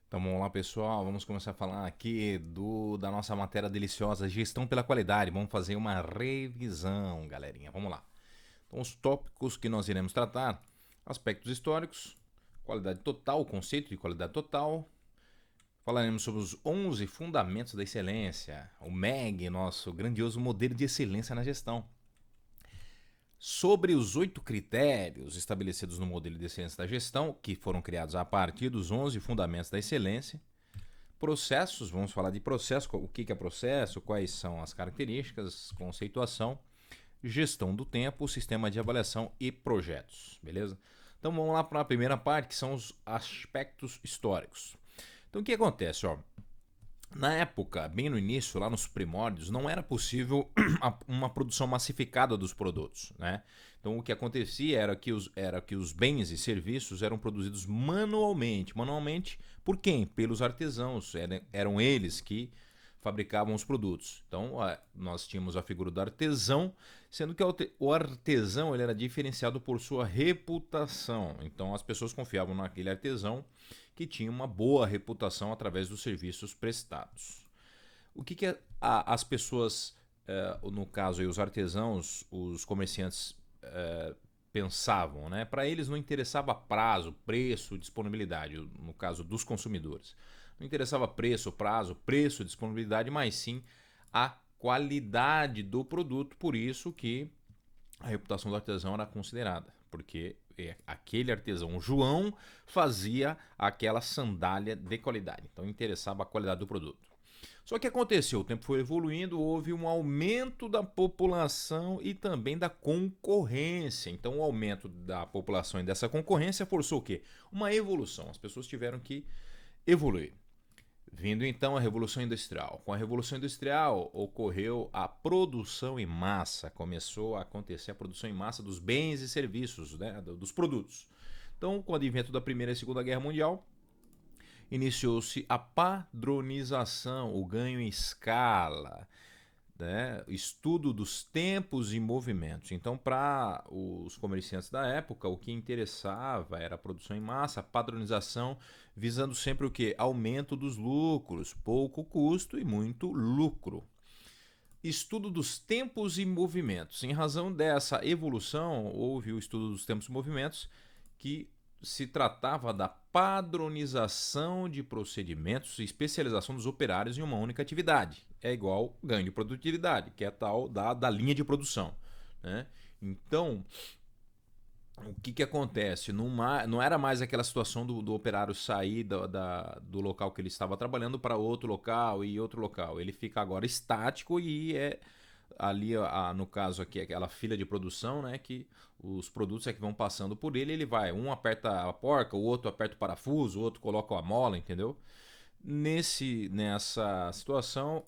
Então vamos lá, pessoal. Vamos começar a falar aqui da nossa matéria deliciosa, gestão pela qualidade. Vamos fazer uma revisão, galerinha. Vamos lá. Então, os tópicos que nós iremos tratar: aspectos históricos, qualidade total, o conceito de qualidade total. Falaremos sobre os 11 fundamentos da excelência, o MEG, nosso grandioso modelo de excelência na gestão. Sobre os 8 critérios estabelecidos no modelo de excelência da gestão, que foram criados a partir dos 11 fundamentos da excelência. Processos, vamos falar de processo, o que é processo, quais são as características, conceituação, gestão do tempo, sistema de avaliação e projetos, beleza? Então vamos lá para a primeira parte, que são os aspectos históricos. Então o que acontece, ó? Na época, bem no início, lá nos primórdios, não era possível uma produção massificada dos produtos, né? Então o que acontecia era que os bens e serviços eram produzidos manualmente. Manualmente por quem? Pelos artesãos. Eram eles que fabricavam os produtos. Então nós tínhamos a figura do artesão, sendo que o artesão ele era diferenciado por sua reputação. Então as pessoas confiavam naquele artesão que tinha uma boa reputação através dos serviços prestados. O que as pessoas, no caso aí, os artesãos, os comerciantes pensavam, né? Para eles não interessava prazo, preço, disponibilidade, no caso dos consumidores. Não interessava preço, prazo, preço, disponibilidade, mas sim a qualidade do produto. Por isso que a reputação do artesão era considerada, porque aquele artesão João fazia aquela sandália de qualidade, então interessava a qualidade do produto. Só que aconteceu, o tempo foi evoluindo, houve um aumento da população e também da concorrência. Então o aumento da população e dessa concorrência forçou o quê? Uma evolução, as pessoas tiveram que evoluir. Vindo então a Revolução Industrial. Com a Revolução Industrial ocorreu a produção em massa, começou a acontecer a produção em massa dos bens e serviços, né, dos produtos. Então, com o advento da Primeira e Segunda Guerra Mundial, iniciou-se a padronização, o ganho em escala, né, estudo dos tempos e movimentos. Então, para os comerciantes da época, o que interessava era a produção em massa, a padronização, visando sempre o que? Aumento dos lucros, pouco custo e muito lucro. Estudo dos tempos e movimentos. Em razão dessa evolução, houve o estudo dos tempos e movimentos, que se tratava da padronização de procedimentos e especialização dos operários em uma única atividade. É igual ganho de produtividade, que é tal da linha de produção, né? Então, o que acontece? Não era mais aquela situação do operário sair do local que ele estava trabalhando para outro local e outro local. Ele fica agora estático e é ali, no caso aqui, aquela fila de produção, né, que os produtos é que vão passando por ele, ele vai, um aperta a porca, o outro aperta o parafuso, o outro coloca a mola, entendeu? Nessa situação,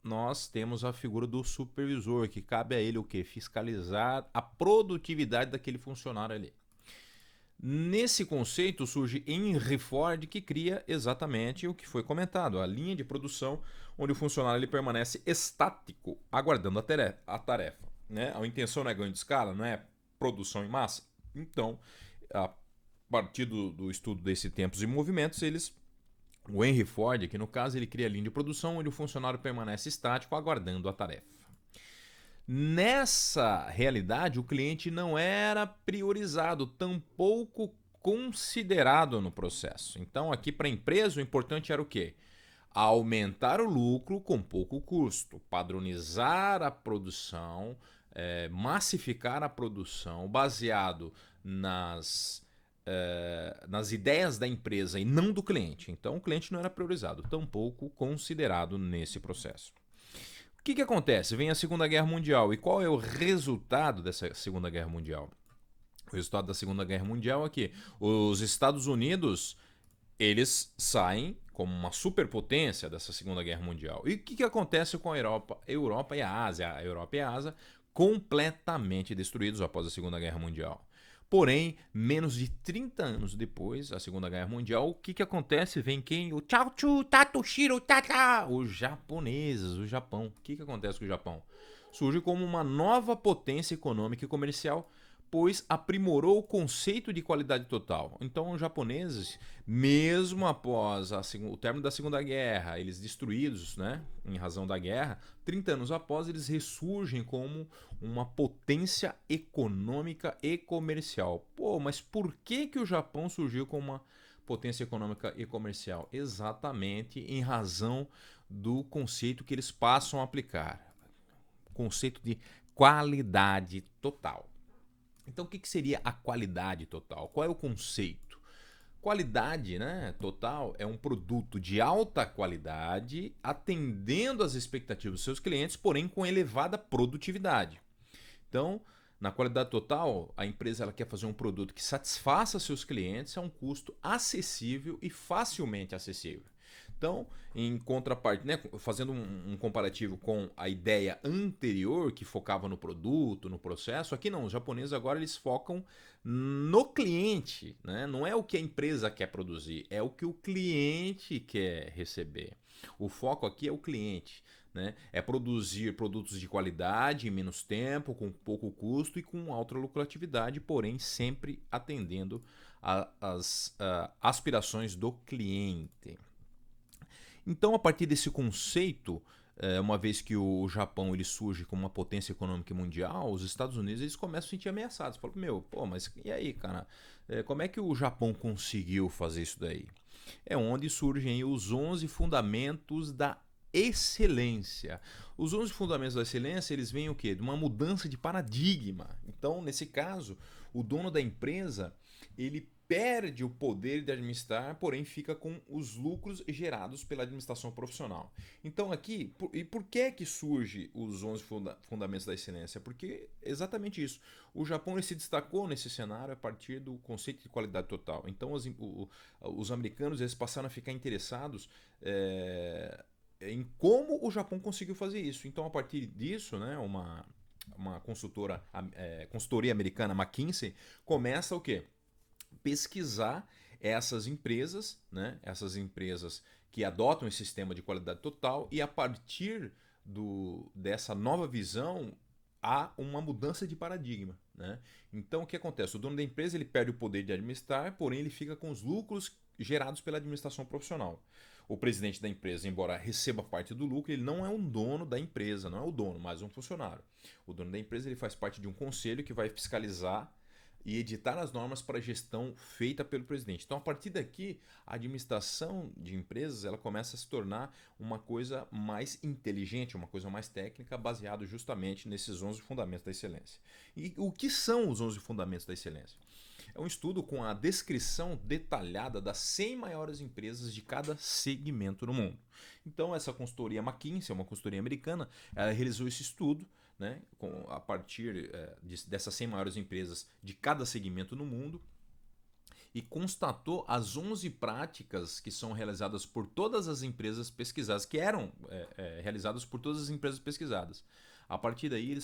nós temos a figura do supervisor, que cabe a ele o quê? Fiscalizar a produtividade daquele funcionário ali. Nesse conceito surge Henry Ford, que cria exatamente o que foi comentado, a linha de produção onde o funcionário ele permanece estático, aguardando a tarefa. Né? A intenção não é ganho de escala, não é produção em massa. Então, a partir do estudo desse tempos e movimentos, o Henry Ford, que no caso ele cria a linha de produção onde o funcionário permanece estático, aguardando a tarefa. Nessa realidade, o cliente não era priorizado, tampouco considerado no processo. Então, aqui para a empresa, o importante era o quê? Aumentar o lucro com pouco custo, padronizar a produção, massificar a produção baseado nas ideias da empresa e não do cliente. Então, o cliente não era priorizado, tampouco considerado nesse processo. O que acontece? Vem a Segunda Guerra Mundial. E qual é o resultado dessa Segunda Guerra Mundial? O resultado da Segunda Guerra Mundial é que os Estados Unidos eles saem como uma superpotência dessa Segunda Guerra Mundial. E o que acontece com a Europa e a Ásia? A Europa e a Ásia completamente destruídos após a Segunda Guerra Mundial. Porém, menos de 30 anos depois da Segunda Guerra Mundial, o que acontece? Vem quem? O Chaochu Tatoshiro Tata! Os japoneses, o Japão. O que acontece com o Japão? Surge como uma nova potência econômica e comercial pois aprimorou o conceito de qualidade total. Então, os japoneses, mesmo após o término da Segunda Guerra, eles destruídos, né, em razão da guerra, 30 anos após, eles ressurgem como uma potência econômica e comercial. Pô, mas por que o Japão surgiu como uma potência econômica e comercial? Exatamente em razão do conceito que eles passam a aplicar. Conceito de qualidade total. Então, o que seria a qualidade total? Qual é o conceito? Qualidade, né, total é um produto de alta qualidade, atendendo às expectativas dos seus clientes, porém com elevada produtividade. Então, na qualidade total, a empresa ela quer fazer um produto que satisfaça seus clientes a um custo acessível e facilmente acessível. Então, em contraparte, né, fazendo um comparativo com a ideia anterior que focava no produto, no processo, aqui não, os japoneses agora eles focam no cliente, né? Não é o que a empresa quer produzir, é o que o cliente quer receber. O foco aqui é o cliente. Né? É produzir produtos de qualidade em menos tempo, com pouco custo e com alta lucratividade, porém sempre atendendo às aspirações do cliente. Então, a partir desse conceito, uma vez que o Japão ele surge como uma potência econômica mundial, os Estados Unidos eles começam a se sentir ameaçados. Falam, meu, pô, mas e aí, cara? Como é que o Japão conseguiu fazer isso daí? É onde surgem os 11 fundamentos da excelência. Os 11 fundamentos da excelência, eles vêm o quê? De uma mudança de paradigma. Então, nesse caso, o dono da empresa, ele perde o poder de administrar, porém fica com os lucros gerados pela administração profissional. Então aqui, e por que surge os 11 fundamentos da excelência? Porque exatamente isso. O Japão ele se destacou nesse cenário a partir do conceito de qualidade total. Então os americanos eles passaram a ficar interessados em como o Japão conseguiu fazer isso. Então a partir disso, né, uma consultoria americana, McKinsey, começa o quê? Pesquisar essas empresas, né? Essas empresas que adotam esse sistema de qualidade total e a partir dessa nova visão há uma mudança de paradigma. Né? Então o que acontece? O dono da empresa ele perde o poder de administrar, porém ele fica com os lucros gerados pela administração profissional. O presidente da empresa, embora receba parte do lucro, ele não é um dono da empresa, não é o dono, mas um funcionário. O dono da empresa ele faz parte de um conselho que vai fiscalizar e editar as normas para a gestão feita pelo presidente. Então, a partir daqui, a administração de empresas ela começa a se tornar uma coisa mais inteligente, uma coisa mais técnica, baseado justamente nesses 11 fundamentos da excelência. E o que são os 11 fundamentos da excelência? É um estudo com a descrição detalhada das 100 maiores empresas de cada segmento no mundo. Então, essa consultoria McKinsey, uma consultoria americana, ela realizou esse estudo, né, a partir dessas 100 maiores empresas de cada segmento no mundo e constatou as 11 práticas que são realizadas por todas as empresas pesquisadas, que eram realizadas por todas as empresas pesquisadas. A partir daí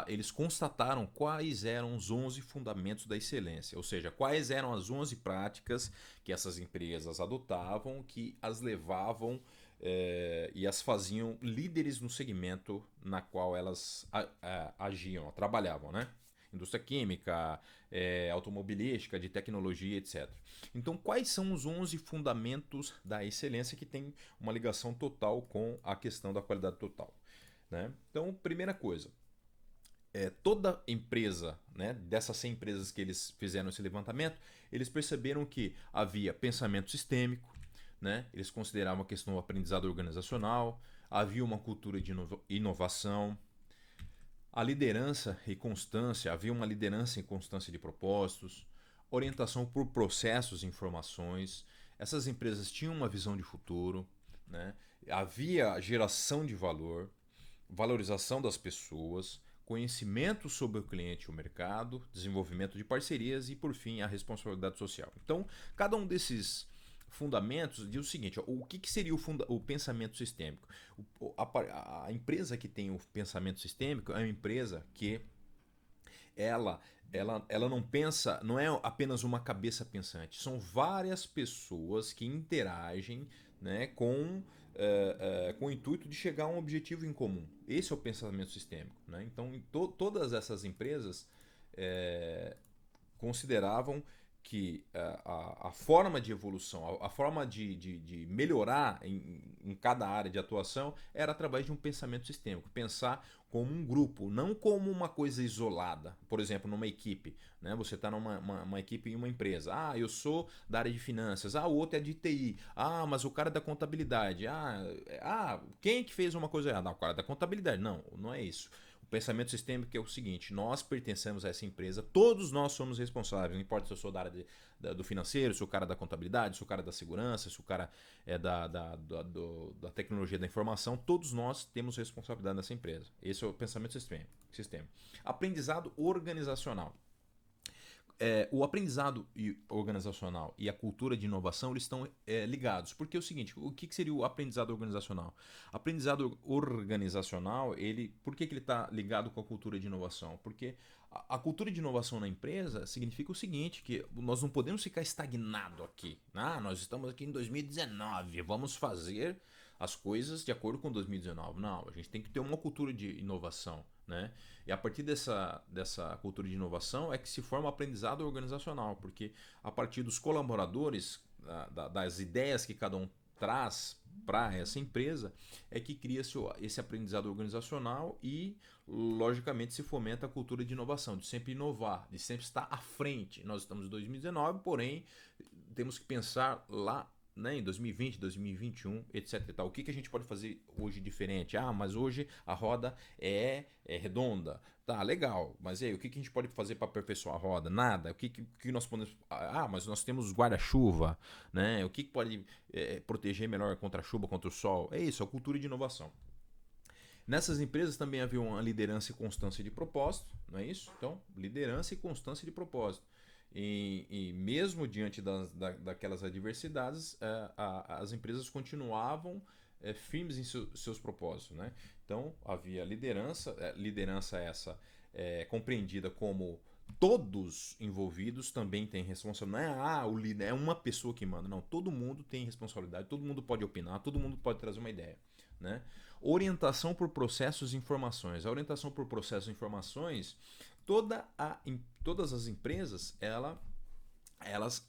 eles constataram quais eram os 11 fundamentos da excelência, ou seja, quais eram as 11 práticas que essas empresas adotavam, que as levavam e as faziam líderes no segmento na qual elas agiam, trabalhavam, né? Indústria química, automobilística, de tecnologia, etc. Então, quais são os 11 fundamentos da excelência que tem uma ligação total com a questão da qualidade total? Né? Então, primeira coisa, toda empresa, né, dessas 100 empresas que eles fizeram esse levantamento, eles perceberam que havia pensamento sistêmico, né? Eles consideravam a questão do aprendizado organizacional, havia uma cultura de inovação, a liderança e constância, havia uma liderança e constância de propósitos, orientação por processos e informações. Essas empresas tinham uma visão de futuro, né? Havia geração de valor, valorização das pessoas, conhecimento sobre o cliente e o mercado, desenvolvimento de parcerias e, por fim, a responsabilidade social. Então, cada um desses fundamentos diz o seguinte: o que seria o pensamento sistêmico? A empresa que tem o pensamento sistêmico é uma empresa que ela, ela não pensa, não é apenas uma cabeça pensante, são várias pessoas que interagem, né, com o intuito de chegar a um objetivo em comum. Esse é o pensamento sistêmico. Né? Então, todas essas empresas consideravam que a forma de evolução, a forma de melhorar em cada área de atuação era através de um pensamento sistêmico. Pensar como um grupo, não como uma coisa isolada. Por exemplo, numa equipe. Né? Você está numa equipe em uma empresa. Ah, eu sou da área de finanças. Ah, o outro é de TI. Ah, mas o cara é da contabilidade. Quem que fez uma coisa errada? Não, o cara é da contabilidade. Não, não é isso. O pensamento sistêmico é o seguinte: nós pertencemos a essa empresa, todos nós somos responsáveis, não importa se eu sou da área do financeiro, se o cara é da contabilidade, se o cara é da segurança, se o cara é da tecnologia da informação, todos nós temos responsabilidade nessa empresa. Esse é o pensamento sistêmico. Aprendizado organizacional. O aprendizado organizacional e a cultura de inovação eles estão ligados. Porque é o seguinte, o que seria o aprendizado organizacional? Aprendizado organizacional, por que ele está ligado com a cultura de inovação? Porque a cultura de inovação na empresa significa o seguinte, que nós não podemos ficar estagnado aqui. Nós estamos aqui em 2019, vamos fazer as coisas de acordo com 2019. Não, a gente tem que ter uma cultura de inovação. Né? E a partir dessa cultura de inovação é que se forma o aprendizado organizacional, porque a partir dos colaboradores, das ideias que cada um traz para essa empresa, é que cria-se esse aprendizado organizacional e, logicamente, se fomenta a cultura de inovação, de sempre inovar, de sempre estar à frente. Nós estamos em 2019, porém, temos que pensar lá, né, em 2020, 2021, etc. E tal. O que a gente pode fazer hoje diferente? Mas hoje a roda é redonda. Tá, legal. Mas e aí, o que a gente pode fazer para aperfeiçoar a roda? Nada. O que nós podemos... mas nós temos guarda-chuva. Né? O que pode proteger melhor contra a chuva, contra o sol? É isso, a cultura de inovação. Nessas empresas também havia uma liderança e constância de propósito, não é isso? Então, liderança e constância de propósito. E mesmo diante daquelas adversidades, as empresas continuavam firmes em seus propósitos. Né? Então havia liderança essa compreendida como todos envolvidos também têm responsabilidade. Não é o líder, é uma pessoa que manda. Não, todo mundo tem responsabilidade, todo mundo pode opinar, todo mundo pode trazer uma ideia. Né? Orientação por processos e informações. A orientação por processos e informações, todas as empresas, elas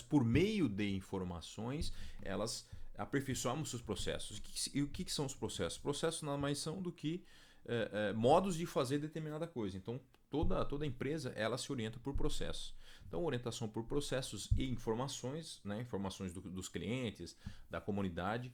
por meio de informações, elas aperfeiçoam seus processos. E o que são os processos? Processos nada mais são do que modos de fazer determinada coisa. Então, toda empresa ela se orienta por processos. Então, orientação por processos e informações, né? Informações dos clientes, da comunidade,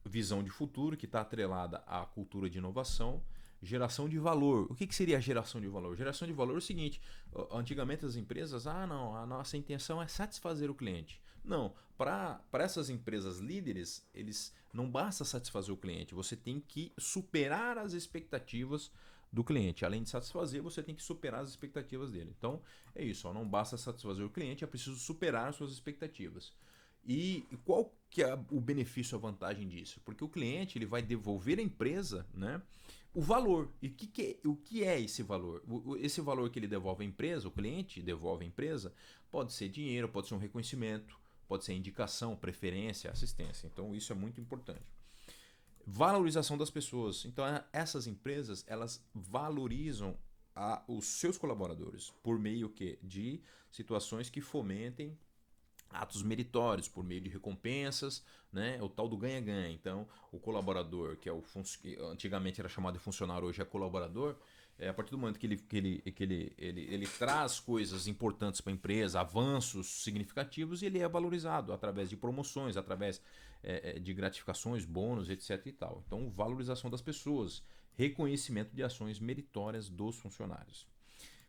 visão de futuro que está atrelada à cultura de inovação, geração de valor. O que seria a geração de valor? Geração de valor é o seguinte: antigamente as empresas, não, a nossa intenção é satisfazer o cliente. Não, para essas empresas líderes, eles não basta satisfazer o cliente, você tem que superar as expectativas do cliente. Além de satisfazer, você tem que superar as expectativas dele. Então, é isso, não basta satisfazer o cliente, é preciso superar as suas expectativas. E qual que é o benefício, a vantagem disso? Porque o cliente ele vai devolver à empresa, né, o valor. E o que é esse valor? Esse valor que ele devolve à empresa, o cliente devolve à empresa, pode ser dinheiro, pode ser um reconhecimento, pode ser indicação, preferência, assistência. Então isso é muito importante. Valorização das pessoas. Então essas empresas elas valorizam os seus colaboradores por meio de situações que fomentem atos meritórios, por meio de recompensas, né? O tal do ganha-ganha. Então, o colaborador, que antigamente era chamado de funcionário, hoje é colaborador, a partir do momento que ele traz coisas importantes para a empresa, avanços significativos, ele é valorizado através de promoções, através de gratificações, bônus, etc. e tal. Então, valorização das pessoas, reconhecimento de ações meritórias dos funcionários.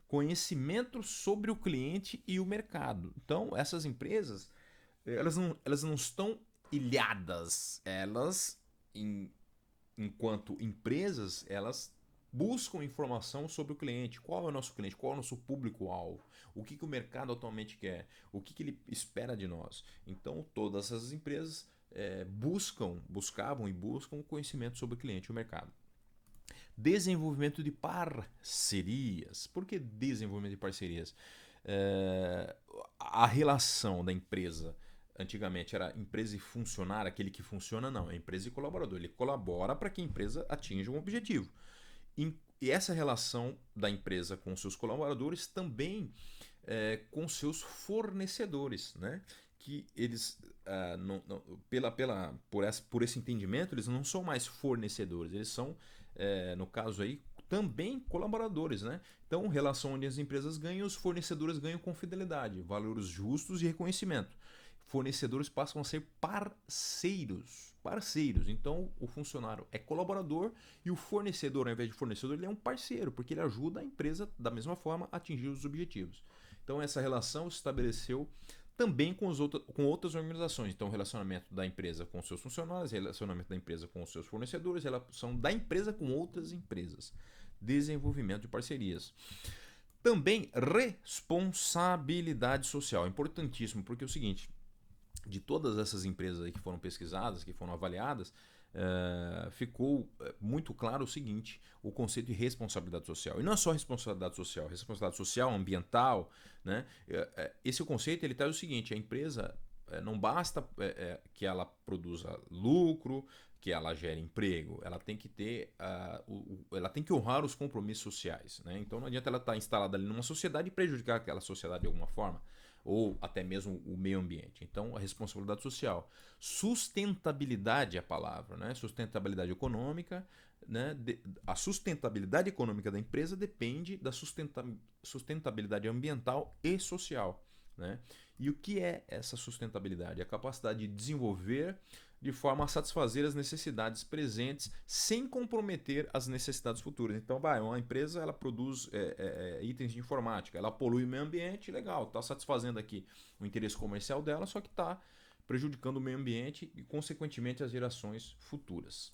Conhecimento sobre o cliente e o mercado. Então, essas empresas, elas não estão ilhadas. Elas, enquanto empresas, elas buscam informação sobre o cliente. Qual é o nosso cliente? Qual é o nosso público-alvo? O que o mercado atualmente quer? O que ele espera de nós? Então, todas essas empresas buscavam e buscam conhecimento sobre o cliente e o mercado. Desenvolvimento de parcerias. Por que desenvolvimento de parcerias? A relação da empresa, antigamente era empresa e funcionário, aquele que funciona, não, é empresa e colaborador. Ele colabora para que a empresa atinja um objetivo. E essa relação da empresa com seus colaboradores também com seus fornecedores, né? Que eles, por esse entendimento, eles não são mais fornecedores, eles são, no caso aí, também colaboradores, né? Então, relação onde as empresas ganham, os fornecedores ganham com fidelidade, valores justos e reconhecimento. Fornecedores passam a ser parceiros. Parceiros. Então, o funcionário é colaborador e o fornecedor, ao invés de fornecedor, ele é um parceiro, porque ele ajuda a empresa, da mesma forma, a atingir os objetivos. Então, essa relação se estabeleceu também com outras organizações. Então, relacionamento da empresa com seus funcionários, relacionamento da empresa com os seus fornecedores, relação da empresa com outras empresas. Desenvolvimento de parcerias. Também responsabilidade social. Importantíssimo, porque é o seguinte, de todas essas empresas aí que foram pesquisadas, que foram avaliadas, ficou muito claro o seguinte, o conceito de responsabilidade social. E não é só responsabilidade social, ambiental, né? Esse conceito ele traz o seguinte, a empresa não basta que ela produza lucro, que ela gere emprego, ela tem que ter, ela tem que honrar os compromissos sociais, né? Então não adianta ela estar instalada ali numa sociedade e prejudicar aquela sociedade de alguma forma, ou até mesmo o meio ambiente. Então a responsabilidade social, sustentabilidade é a palavra, né? Sustentabilidade econômica, né? A sustentabilidade econômica da empresa depende da sustentabilidade ambiental e social, né? E o que é essa sustentabilidade? A capacidade de desenvolver de forma a satisfazer as necessidades presentes sem comprometer as necessidades futuras. Então, uma empresa ela produz itens de informática, ela polui o meio ambiente, legal, está satisfazendo aqui o interesse comercial dela, só que está prejudicando o meio ambiente e, consequentemente, as gerações futuras.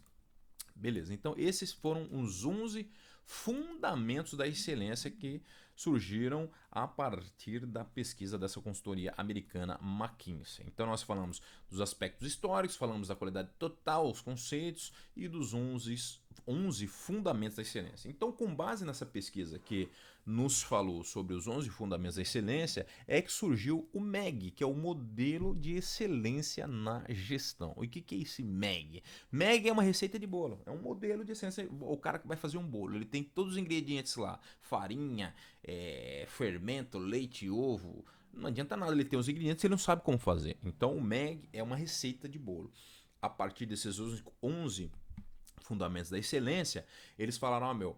Beleza, então esses foram os 11 fundamentos da excelência que surgiram a partir da pesquisa dessa consultoria americana McKinsey. Então nós falamos dos aspectos históricos, falamos da qualidade total, os conceitos e dos 11 fundamentos da excelência. Então, com base nessa pesquisa que nos falou sobre os 11 fundamentos da excelência, é que surgiu o MEG, que é o Modelo de Excelência na Gestão. E o que é esse MEG? MEG é uma receita de bolo, é um modelo de excelência. O cara que vai fazer um bolo, ele tem todos os ingredientes lá, farinha, fermento, leite, ovo. Não adianta nada ele ter os ingredientes se ele não sabe como fazer. Então, o MEG é uma receita de bolo. A partir desses 11 fundamentos da excelência, eles falaram,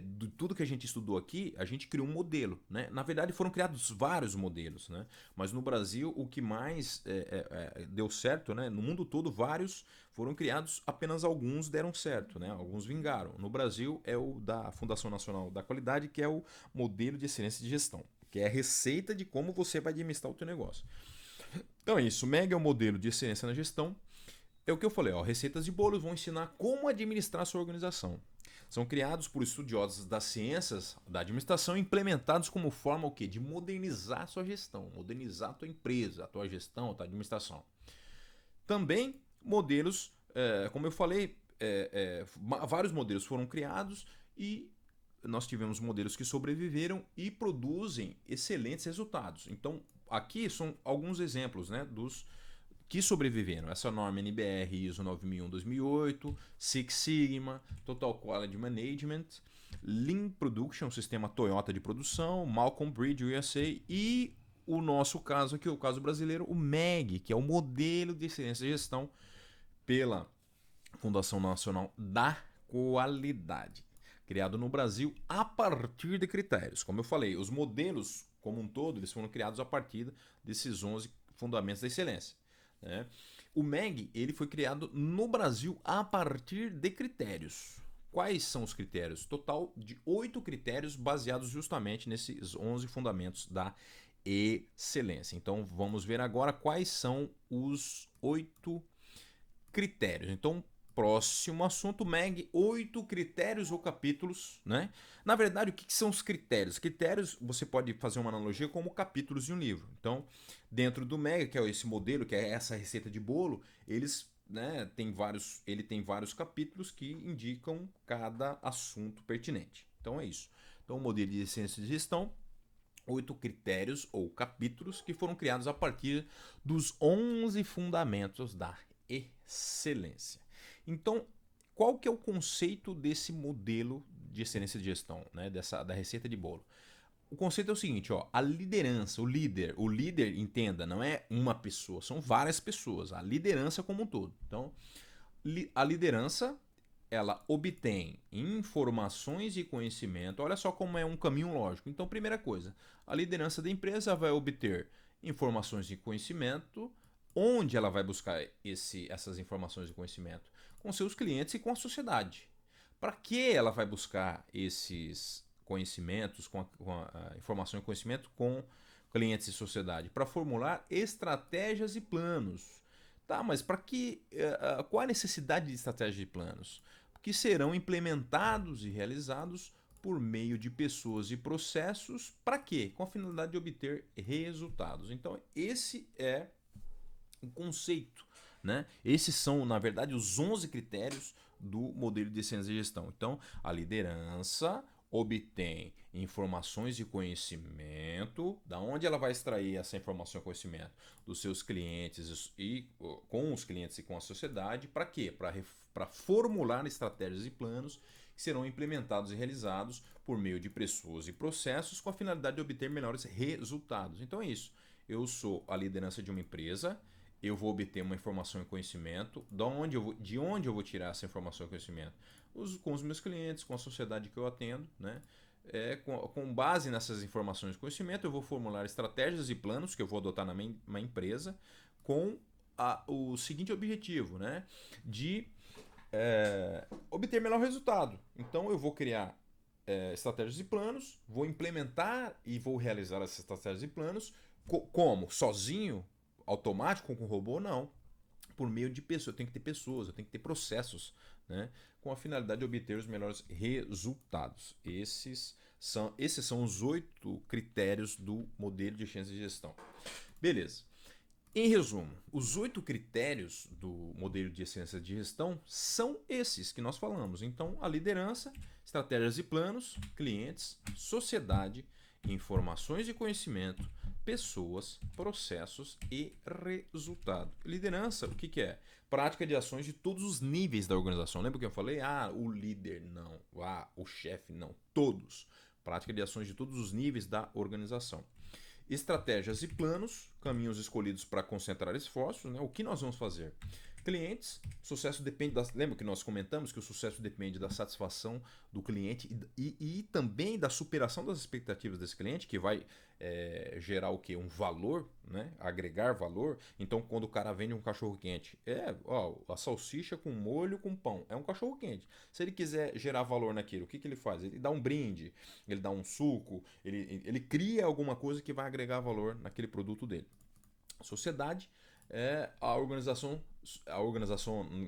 de tudo que a gente estudou aqui, a gente criou um modelo, né? Na verdade foram criados vários modelos, né? Mas no Brasil o que mais deu certo, né? No mundo todo vários foram criados, apenas alguns deram certo, né? Alguns vingaram. No Brasil é o da Fundação Nacional da Qualidade, que é o modelo de excelência de gestão, que é a receita de como você vai administrar o teu negócio. Então é isso, o MEG é o modelo de excelência na gestão. É o que eu falei, receitas de bolos vão ensinar como administrar a sua organização. São criados por estudiosos das ciências da administração e implementados como forma o quê? De modernizar a sua gestão, modernizar a tua empresa, a tua gestão, a tua administração. Também modelos, como eu falei, vários modelos foram criados e nós tivemos modelos que sobreviveram e produzem excelentes resultados. Então, aqui são alguns exemplos, né, dos que sobreviveram. Essa norma NBR ISO 9001-2008, Six Sigma, Total Quality Management, Lean Production, sistema Toyota de produção, Malcolm Bridge USA e o nosso caso aqui, o caso brasileiro, o MEG, que é o Modelo de Excelência de Gestão pela Fundação Nacional da Qualidade, criado no Brasil a partir de critérios. Como eu falei, os modelos como um todo, eles foram criados a partir desses 11 fundamentos da excelência. O MEG ele foi criado no Brasil a partir de critérios. Quais são os critérios? Total de 8 critérios baseados justamente nesses 11 fundamentos da excelência. Então vamos ver agora quais são os 8 critérios. Então, próximo assunto, MEG, 8 critérios ou capítulos, né? Na verdade, o que são os critérios? Critérios, você pode fazer uma analogia como capítulos de um livro. Então, dentro do MEG, que é esse modelo, que é essa receita de bolo, ele tem vários capítulos que indicam cada assunto pertinente. Então é isso. Então, o modelo de ciência de gestão, 8 critérios ou capítulos que foram criados a partir dos 11 fundamentos da excelência. Então, qual que é o conceito desse modelo de excelência de gestão, né? Da receita de bolo? O conceito é o seguinte, ó, a liderança, o líder, entenda, não é uma pessoa, são várias pessoas, a liderança como um todo. Então, a liderança, ela obtém informações e conhecimento. Olha só como é um caminho lógico. Então, primeira coisa, a liderança da empresa vai obter informações e conhecimento. Onde ela vai buscar essas informações e conhecimento? Com seus clientes e com a sociedade. Para que ela vai buscar esses conhecimentos, com a informação e conhecimento com clientes e sociedade? Para formular estratégias e planos. Tá, mas para que? Qual a necessidade de estratégia e planos? Que serão implementados e realizados por meio de pessoas e processos. Para quê? Com a finalidade de obter resultados. Então, esse é o conceito, né? Esses são, na verdade, os 11 critérios do modelo de excelência de gestão. Então, a liderança obtém informações e conhecimento. Da onde ela vai extrair essa informação e conhecimento? Dos seus clientes e com os clientes e com a sociedade. Para quê? Para formular estratégias e planos que serão implementados e realizados por meio de pessoas e processos com a finalidade de obter melhores resultados. Então é isso. Eu sou a liderança de uma empresa. Eu vou obter uma informação e conhecimento. De onde eu vou tirar essa informação e conhecimento? Com os meus clientes, com a sociedade que eu atendo, né? Com base nessas informações e conhecimento, eu vou formular estratégias e planos que eu vou adotar na minha empresa com o seguinte objetivo, né? De obter melhor resultado. Então eu vou criar estratégias e planos, vou implementar e vou realizar essas estratégias e planos como? Sozinho? Automático com robô? Não. Por meio de pessoas. Eu tenho que ter pessoas, eu tenho que ter processos, né? Com a finalidade de obter os melhores resultados. Esses são os 8 critérios do modelo de ciência de gestão. Beleza. Em resumo, os 8 critérios do modelo de excelência de gestão são esses que nós falamos. Então, a liderança, estratégias e planos, clientes, sociedade, informações e conhecimento, pessoas, processos e resultado. Liderança, o que é? Prática de ações de todos os níveis da organização. Lembra que eu falei? O líder não. O chefe não. Todos. Prática de ações de todos os níveis da organização. Estratégias e planos, caminhos escolhidos para concentrar esforços, né? O que nós vamos fazer? Clientes, sucesso depende lembra que nós comentamos que o sucesso depende da satisfação do cliente e também da superação das expectativas desse cliente, que vai gerar o quê? Um valor, né? Agregar valor. Então, quando o cara vende um cachorro quente, a salsicha com molho com pão, é um cachorro quente. Se ele quiser gerar valor naquilo, o que ele faz? Ele dá um brinde, ele dá um suco, ele cria alguma coisa que vai agregar valor naquele produto dele. Sociedade, a organização,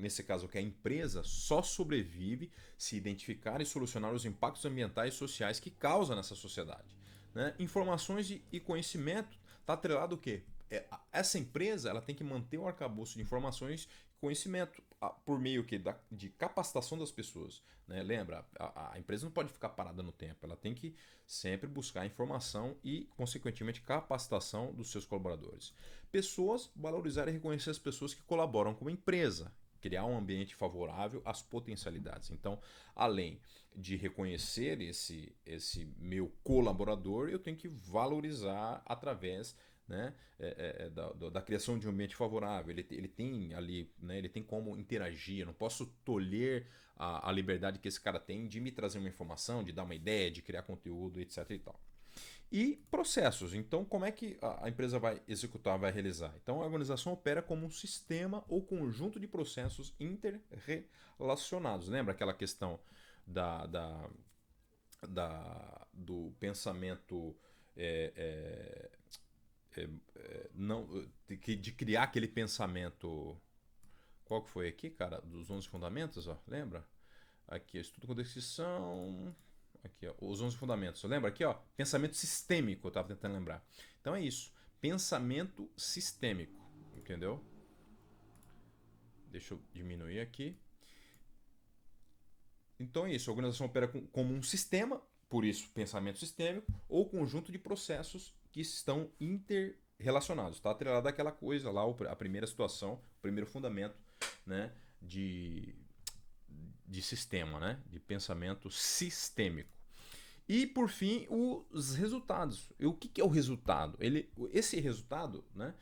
nesse caso que é a empresa, só sobrevive se identificar e solucionar os impactos ambientais e sociais que causa nessa sociedade. Né? Informações e conhecimento está atrelado o quê? Essa empresa ela tem que manter um arcabouço de informações e conhecimento por meio de capacitação das pessoas. Né? Lembra, a empresa não pode ficar parada no tempo, ela tem que sempre buscar informação e, consequentemente, capacitação dos seus colaboradores. Pessoas, valorizar e reconhecer as pessoas que colaboram com a empresa, criar um ambiente favorável às potencialidades. Então, além de reconhecer esse meu colaborador, eu tenho que valorizar através, né, da criação de um ambiente favorável. Ele tem ali, né, ele tem como interagir. Eu não posso tolher a liberdade que esse cara tem de me trazer uma informação, de dar uma ideia, de criar conteúdo, etc. e tal. E processos. Então, como é que a empresa vai executar, vai realizar? Então, a organização opera como um sistema ou conjunto de processos interrelacionados. Lembra aquela questão do pensamento não, de criar aquele pensamento. Qual que foi aqui, cara? Dos 11 fundamentos, ó, lembra? Aqui, estudo com descrição. Aqui, ó, os 11 fundamentos. Lembra aqui, ó? Pensamento sistêmico, eu estava tentando lembrar. Então é isso. Pensamento sistêmico, entendeu? Deixa eu diminuir aqui. Então é isso. A organização opera como um sistema, por isso pensamento sistêmico, ou conjunto de processos que estão interrelacionados. Está atrelado àquela coisa lá, a primeira situação, o primeiro fundamento, né, de sistema, né? De pensamento sistêmico. E por fim, os resultados. E o que é o resultado? Esse resultado, né,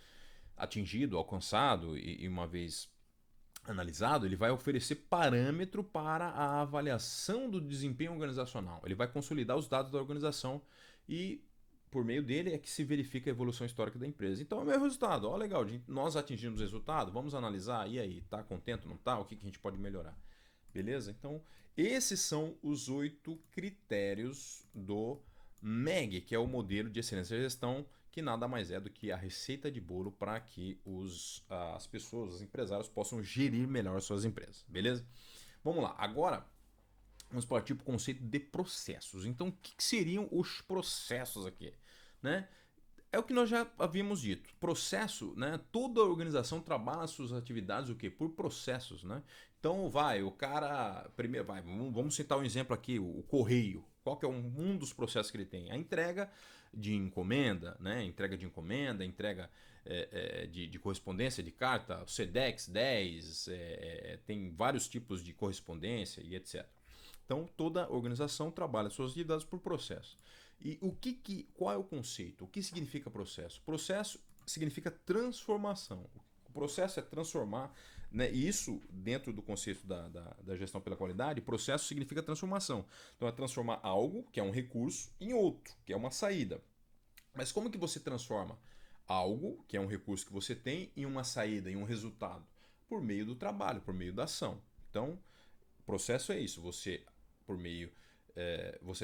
atingido, alcançado e uma vez analisado, ele vai oferecer parâmetro para a avaliação do desempenho organizacional. Ele vai consolidar os dados da organização e por meio dele é que se verifica a evolução histórica da empresa. Então é o meu resultado. Ó, legal, nós atingimos o resultado, vamos analisar. E aí, tá contente, não tá? O que a gente pode melhorar? Beleza? Então, esses são os 8 critérios do MEG, que é o modelo de excelência de gestão, que nada mais é do que a receita de bolo para que as pessoas, os empresários, possam gerir melhor suas empresas. Beleza? Vamos lá. Agora, vamos partir para o conceito de processos. Então, o que seriam os processos aqui? Né? É o que nós já havíamos dito. Processo, né? Toda organização trabalha suas atividades o quê? Por processos, né? Então o cara. Primeiro, vamos citar um exemplo aqui, o correio. Qual que é um dos processos que ele tem? A entrega de encomenda, né? Entrega de encomenda, entrega de correspondência de carta, Sedex 10, tem vários tipos de correspondência e etc. Então toda organização trabalha suas atividades por processo. E qual é o conceito? O que significa processo? Processo significa transformação. O processo é transformar, né? E isso, dentro do conceito da gestão pela qualidade, processo significa transformação. Então é transformar algo, que é um recurso, em outro, que é uma saída. Mas como que você transforma algo, que é um recurso que você tem, em uma saída, em um resultado? Por meio do trabalho, por meio da ação. Então, o processo é isso. Você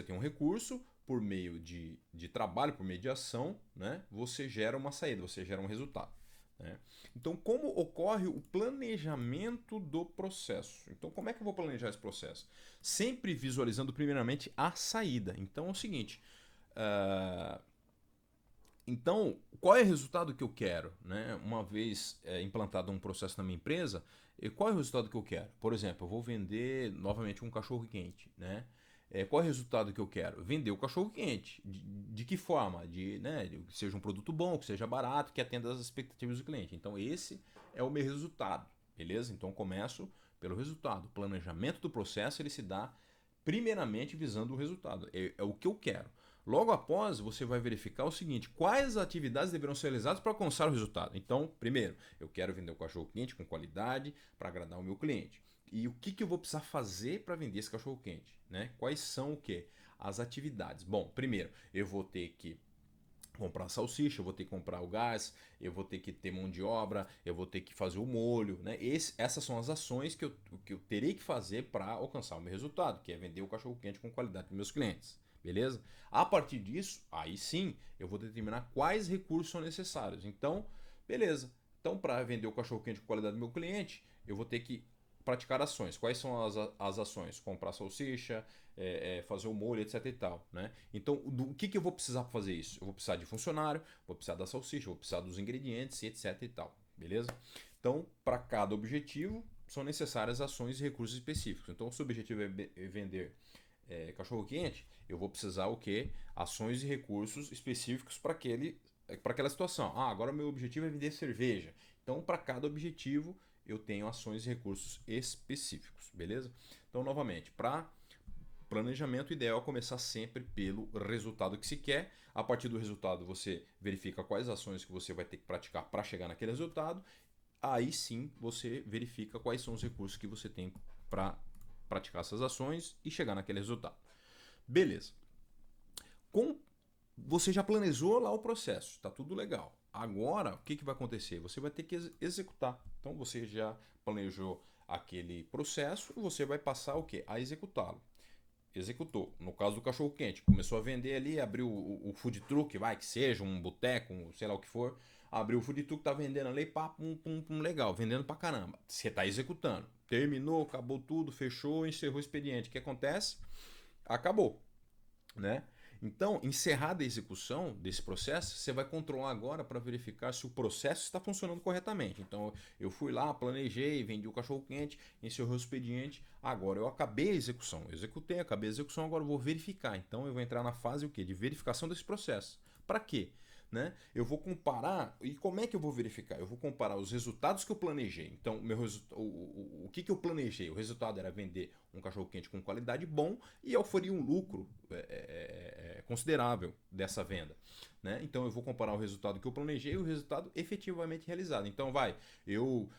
tem um recurso, por meio de trabalho, por meio de ação, né, você gera uma saída, você gera um resultado. Né? Então, como ocorre o planejamento do processo? Então, como é que eu vou planejar esse processo? Sempre visualizando primeiramente a saída. Então, é o seguinte. Então, qual é o resultado que eu quero? Né? Uma vez implantado um processo na minha empresa, qual é o resultado que eu quero? Por exemplo, eu vou vender novamente um cachorro quente, né? Qual é o resultado que eu quero? Vender o cachorro quente. De que forma? Que seja um produto bom, que seja barato, que atenda às expectativas do cliente. Então esse é o meu resultado, beleza? Então começo pelo resultado. O planejamento do processo ele se dá primeiramente visando o resultado. É o que eu quero. Logo após, você vai verificar o seguinte: quais atividades deverão ser realizadas para alcançar o resultado. Então, primeiro, eu quero vender o cachorro quente com qualidade para agradar o meu cliente. E o que eu vou precisar fazer para vender esse cachorro quente? Né? Quais são o quê? As atividades. Bom, primeiro, eu vou ter que comprar salsicha, eu vou ter que comprar o gás, eu vou ter que ter mão de obra, eu vou ter que fazer o molho. Né? Essas são as ações que eu terei que fazer para alcançar o meu resultado, que é vender o cachorro quente com qualidade para meus clientes. Beleza? A partir disso, aí sim, eu vou determinar quais recursos são necessários. Então, beleza. Então, para vender o cachorro quente com qualidade do meu cliente, eu vou ter que praticar ações. Quais são as ações? Comprar salsicha, fazer o molho, etc e tal. Né? Então, o que eu vou precisar para fazer isso? Eu vou precisar de funcionário, vou precisar da salsicha, vou precisar dos ingredientes, etc e tal. Beleza? Então, para cada objetivo, são necessárias ações e recursos específicos. Então, se o objetivo é vender cachorro quente, eu vou precisar o quê? Ações e recursos específicos para aquela situação. Agora o meu objetivo é vender cerveja. Então, para cada objetivo, eu tenho ações e recursos específicos, beleza? Então, novamente, para planejamento, o ideal é começar sempre pelo resultado que se quer. A partir do resultado, você verifica quais ações que você vai ter que praticar para chegar naquele resultado. Aí sim, você verifica quais são os recursos que você tem para praticar essas ações e chegar naquele resultado. Beleza. Você já planejou lá o processo, está tudo legal. Agora, o que vai acontecer? Você vai ter que executar. Então, você já planejou aquele processo e você vai passar o quê? A executá-lo. Executou. No caso do cachorro quente, começou a vender ali, abriu o food truck, que seja um boteco, sei lá o que for. Abriu o food truck, tá vendendo ali, pá, legal, vendendo pra caramba. Você tá executando. Terminou, acabou tudo, fechou, encerrou o expediente. O que acontece? Acabou, né? Então, encerrada a execução desse processo, você vai controlar agora para verificar se o processo está funcionando corretamente. Então, eu fui lá, planejei, vendi o cachorro quente, encerrou o expediente, agora eu acabei a execução. Eu executei, acabei a execução, agora eu vou verificar. Então, eu vou entrar na fase o quê? De verificação desse processo. Para quê? né? Eu vou comparar, e como é que eu vou verificar? Eu vou comparar os resultados que eu planejei. Então, o que eu planejei? O resultado era vender um cachorro-quente com qualidade bom e eu faria um lucro considerável dessa venda, né? Então, eu vou comparar o resultado que eu planejei e o resultado efetivamente realizado. Então, eu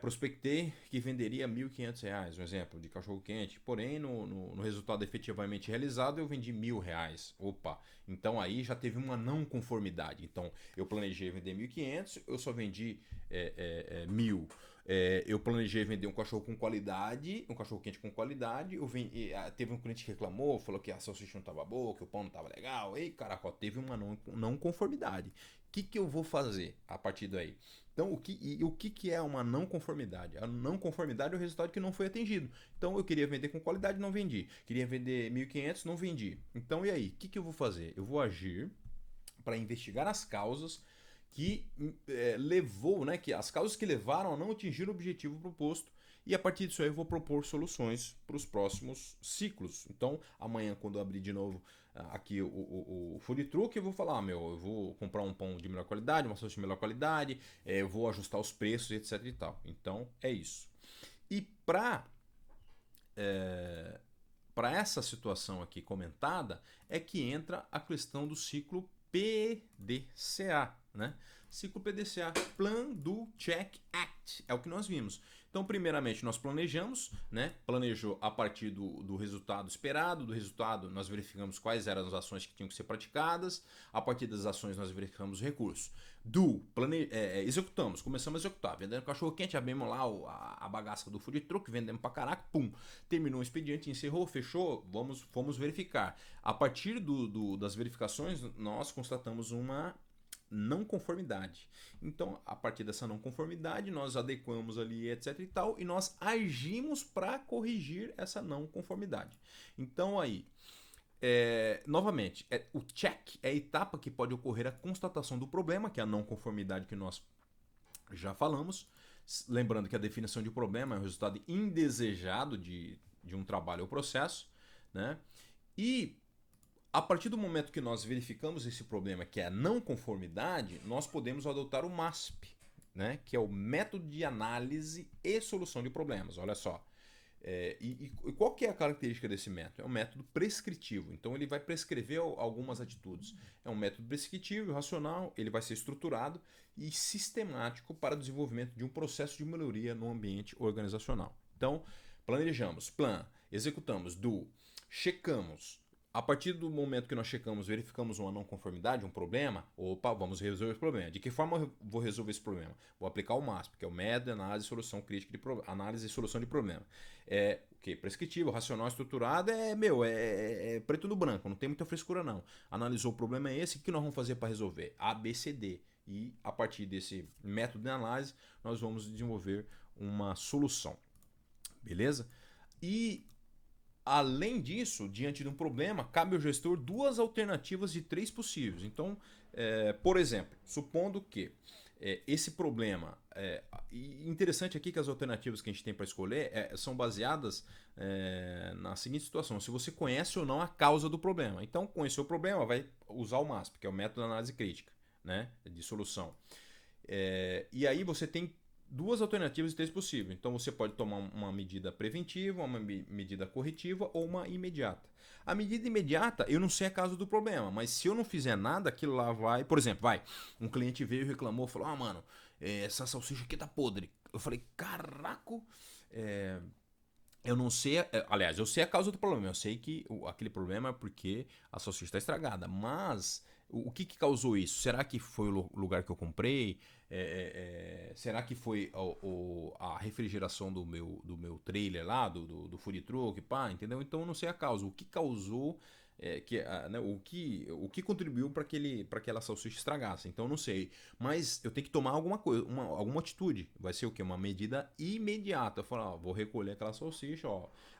prospectei que venderia R$ 1.500, um exemplo, de cachorro-quente. Porém, no resultado efetivamente realizado, eu vendi R$ 1.000. Opa, então aí já teve uma não conformidade. Então, eu planejei vender 1.500, eu só vendi 1.000. Eu planejei vender um cachorro com qualidade, um cachorro-quente com qualidade. Teve um cliente que reclamou, falou que a salsicha não estava boa, que o pão não estava legal. Ei, caraca, teve uma não conformidade. O que eu vou fazer a partir daí? Então, o que é uma não conformidade? A não conformidade é o resultado que não foi atingido. Então, eu queria vender com qualidade, não vendi. Queria vender 1.500, não vendi. Então, e aí? O que eu vou fazer? Eu vou agir para investigar as causas que levou, né, que as causas que levaram a não atingir o objetivo proposto, e a partir disso aí eu vou propor soluções para os próximos ciclos. Então, amanhã, quando eu abrir de novo aqui o food truck, eu vou falar, eu vou comprar um pão de melhor qualidade, uma salsicha de melhor qualidade, eu vou ajustar os preços, etc e tal. Então, é isso. E para essa situação aqui comentada, é que entra a questão do ciclo PDCA, né? Ciclo PDCA, Plan do Check Act, é o que nós vimos. Então, primeiramente, nós planejamos, né? Planejou a partir do resultado esperado, do resultado nós verificamos quais eram as ações que tinham que ser praticadas, a partir das ações nós verificamos os recursos. Executamos, começamos a executar, vendendo cachorro quente, abrimos lá a bagaça do food truck, vendemos pra caraca, pum, terminou o expediente, encerrou, fechou, fomos verificar. A partir das verificações, nós constatamos uma não conformidade. Então, a partir dessa não conformidade, nós adequamos ali, etc e tal, e nós agimos para corrigir essa não conformidade. Então, aí, novamente, o check é a etapa que pode ocorrer a constatação do problema, que é a não conformidade que nós já falamos. Lembrando que a definição de problema é o resultado indesejado de um trabalho ou processo, né? E a partir do momento que nós verificamos esse problema, que é a não conformidade, nós podemos adotar o MASP, né? Que é o método de análise e solução de problemas. Olha só. E qual que é a característica desse método? É um método prescritivo, então ele vai prescrever algumas atitudes. É um método prescritivo, racional, ele vai ser estruturado e sistemático para o desenvolvimento de um processo de melhoria no ambiente organizacional. Então, planejamos, executamos, checamos. A partir do momento que nós checamos, verificamos uma não conformidade, um problema, vamos resolver esse problema. De que forma eu vou resolver esse problema? Vou aplicar o MASP, que é o método de análise e solução crítica análise e solução de problema. Prescritivo, racional, estruturado, é preto no branco, não tem muita frescura não. Analisou o problema esse, o que nós vamos fazer para resolver? A, B, C, D. E a partir desse método de análise, nós vamos desenvolver uma solução. Beleza? E além disso, diante de um problema, cabe ao gestor duas alternativas de três possíveis. Então, por exemplo, supondo que esse problema... interessante aqui que as alternativas que a gente tem para escolher são baseadas na seguinte situação. Se você conhece ou não a causa do problema. Então, conhecer o problema, vai usar o MASP, que é o método de análise crítica, né, de solução. E aí você tem duas alternativas de três possíveis. Então você pode tomar uma medida preventiva, uma medida corretiva ou uma imediata. A medida imediata, eu não sei a causa do problema, mas se eu não fizer nada, aquilo lá vai... Por exemplo, um cliente veio e reclamou, falou, mano, essa salsicha aqui tá podre. Eu falei, caraca, eu não sei... Aliás, eu sei a causa do problema, eu sei que aquele problema é porque a salsicha está estragada, mas... O que causou isso? Será que foi o lugar que eu comprei? Será que foi a refrigeração do meu trailer lá, do food truck? Entendeu? Então eu não sei a causa. O que causou, né, o que contribuiu para aquela salsicha estragasse? Então eu não sei. Mas eu tenho que tomar alguma coisa, alguma atitude. Vai ser o quê? Uma medida imediata. Eu falo, vou recolher aquela salsicha,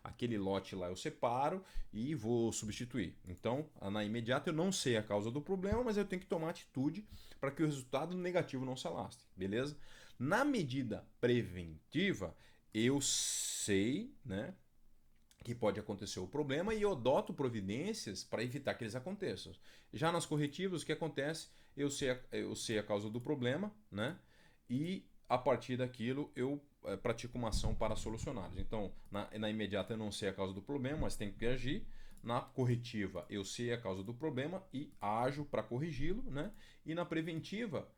aquele lote lá eu separo e vou substituir. Então, na imediata eu não sei a causa do problema, mas eu tenho que tomar atitude para que o resultado negativo não se alastre, beleza? Na medida preventiva, eu sei, né, que pode acontecer o problema e eu adoto providências para evitar que eles aconteçam. Já nas corretivas, o que acontece? eu sei a causa do problema, né? E a partir daquilo eu pratico uma ação para solucioná-los. Então, na imediata eu não sei a causa do problema, mas tenho que agir. Na corretiva eu sei a causa do problema e ajo para corrigi-lo, né? E na preventiva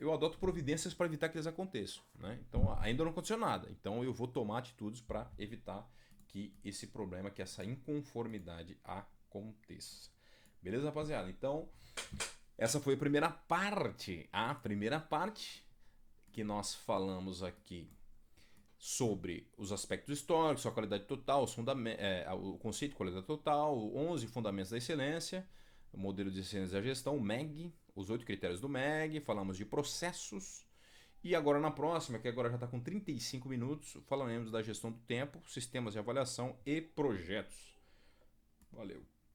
eu adoto providências para evitar que eles aconteçam, né? Então ainda não aconteceu nada, então eu vou tomar atitudes para evitar que esse problema, que essa inconformidade aconteça. Beleza, rapaziada? Então essa foi a primeira parte que nós falamos aqui sobre os aspectos históricos, a qualidade total, o conceito de qualidade total, 11 fundamentos da excelência, o modelo de excelência da gestão, o MEG, os 8 critérios do MEG, falamos de processos, e agora na próxima, que agora já está com 35 minutos, falaremos da gestão do tempo, sistemas de avaliação e projetos. Valeu!